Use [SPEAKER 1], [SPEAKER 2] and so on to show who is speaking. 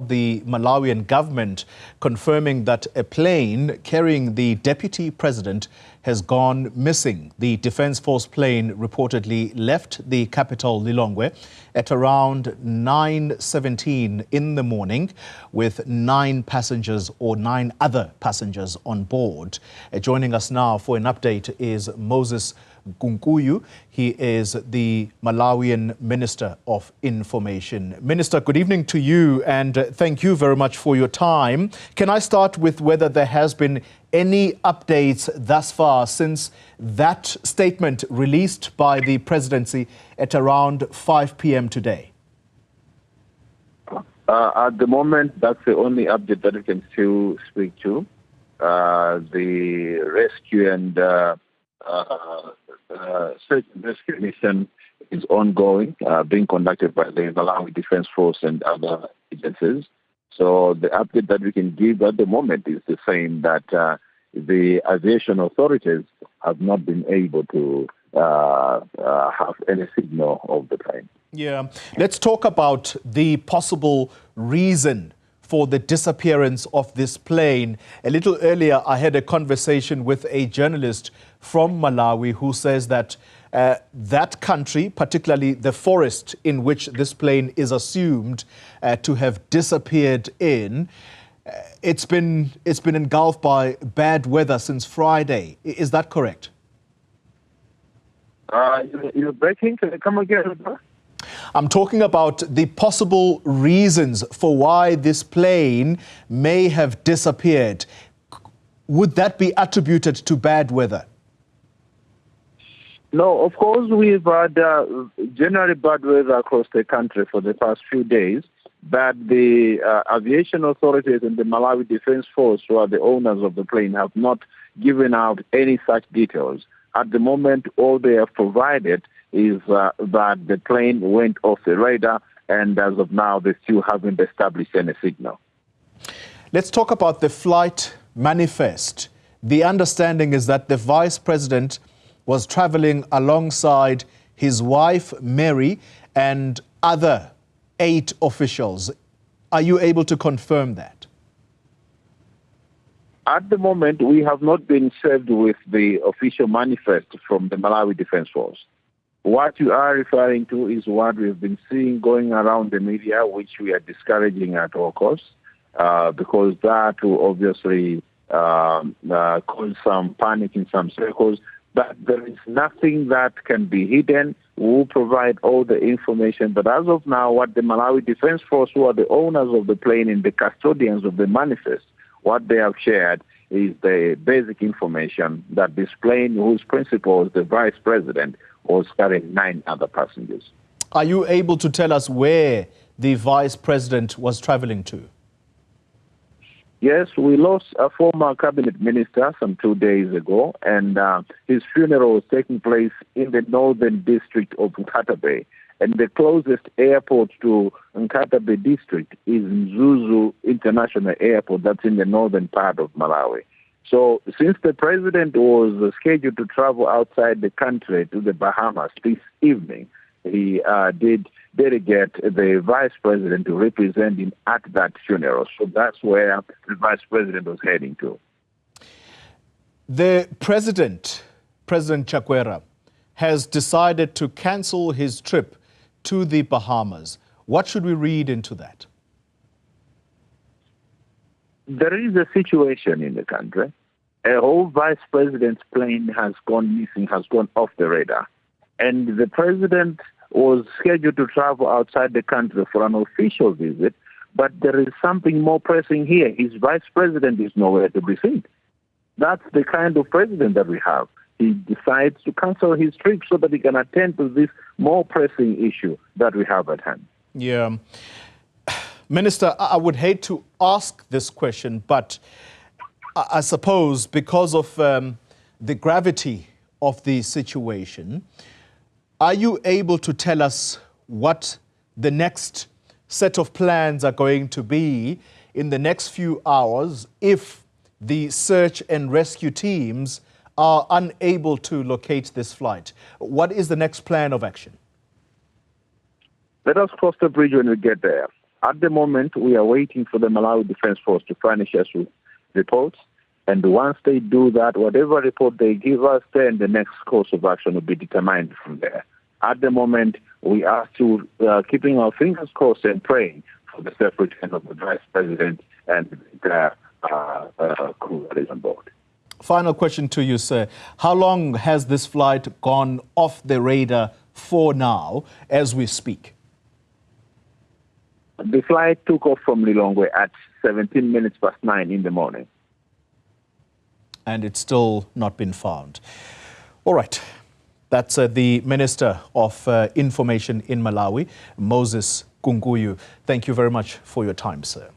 [SPEAKER 1] The Malawian government confirming that a plane carrying the deputy president has gone missing. The Defence Force plane reportedly left the capital Lilongwe at around 9:17 in the morning with 9 other passengers on board. Joining us now for an update is Moses Kunkuyu. He is the Malawian Minister of Information. Minister, good evening to you and thank you very much for your time. Can I start with whether there has been any updates thus far since that statement released by the presidency at around 5 p.m. today?
[SPEAKER 2] At the moment, that's the only update that we can still speak to. The rescue and search and rescue mission is ongoing, being conducted by the Malawi Defence Force and other agencies. So the update that we can give at the moment is the same, that the aviation authorities have not been able to have any signal of the plane.
[SPEAKER 1] Yeah, let's talk about the possible reason for the disappearance of this plane. A little earlier, I had a conversation with a journalist from Malawi who says that that country, particularly the forest in which this plane is assumed to have disappeared in, it's been engulfed by bad weather since Friday. Is that correct?
[SPEAKER 2] You're breaking. Can you come again?
[SPEAKER 1] I'm talking about the possible reasons for why this plane may have disappeared. Would that be attributed to bad weather?
[SPEAKER 2] No, of course, we've had generally bad weather across the country for the past few days, but the aviation authorities and the Malawi Defence Force, who are the owners of the plane, have not given out any such details. At the moment, all they have provided is that the plane went off the radar, and as of now, they still haven't established any signal.
[SPEAKER 1] Let's talk about the flight manifest. The understanding is that the Vice President was traveling alongside his wife, Mary, and other 8 officials. Are you able to confirm that?
[SPEAKER 2] At the moment, we have not been served with the official manifest from the Malawi Defence Force. What you are referring to is what we've been seeing going around the media, which we are discouraging at all costs, because that will obviously cause some panic in some circles. But there is nothing that can be hidden. We'll provide all the information. But as of now, what the Malawi Defence Force, who are the owners of the plane and the custodians of the manifest, what they have shared is the basic information that this plane, whose principal is the Vice President, was carrying 9 other passengers.
[SPEAKER 1] Are you able to tell us where the Vice President was traveling to?
[SPEAKER 2] Yes, we lost a former cabinet minister some 2 days ago, and his funeral was taking place in the northern district of Nkatabe. And the closest airport to Nkatabe district is Mzuzu International Airport, that's in the northern part of Malawi. So since the president was scheduled to travel outside the country to the Bahamas this evening, he did delegate the vice president to represent him at that funeral. So that's where the vice president was heading to.
[SPEAKER 1] The President Chakwera, has decided to cancel his trip to the Bahamas. What should we read into that?
[SPEAKER 2] There is a situation in the country. A whole vice president's plane has gone missing, has gone off the radar. And the president was scheduled to travel outside the country for an official visit, but there is something more pressing here. His vice president is nowhere to be seen. That's the kind of president that we have. He decides to cancel his trip so that he can attend to this more pressing issue that we have at hand.
[SPEAKER 1] Yeah. Minister, I would hate to ask this question, but I suppose because of the gravity of the situation, are you able to tell us what the next set of plans are going to be in the next few hours if the search and rescue teams are unable to locate this flight? What is the next plan of action?
[SPEAKER 2] Let us cross the bridge when we get there. At the moment, we are waiting for the Malawi Defense Force to furnish us with reports. And once they do that, whatever report they give us, then the next course of action will be determined from there. At the moment, we are still keeping our fingers crossed and praying for the safe return of the Vice President and the crew that is on board.
[SPEAKER 1] Final question to you, sir. How long has this flight gone off the radar for now as we speak?
[SPEAKER 2] The flight took off from Lilongwe at 17 minutes past 9 in the morning.
[SPEAKER 1] And it's still not been found. All right. That's the Minister of Information in Malawi, Moses Kunkuyu. Thank you very much for your time, sir.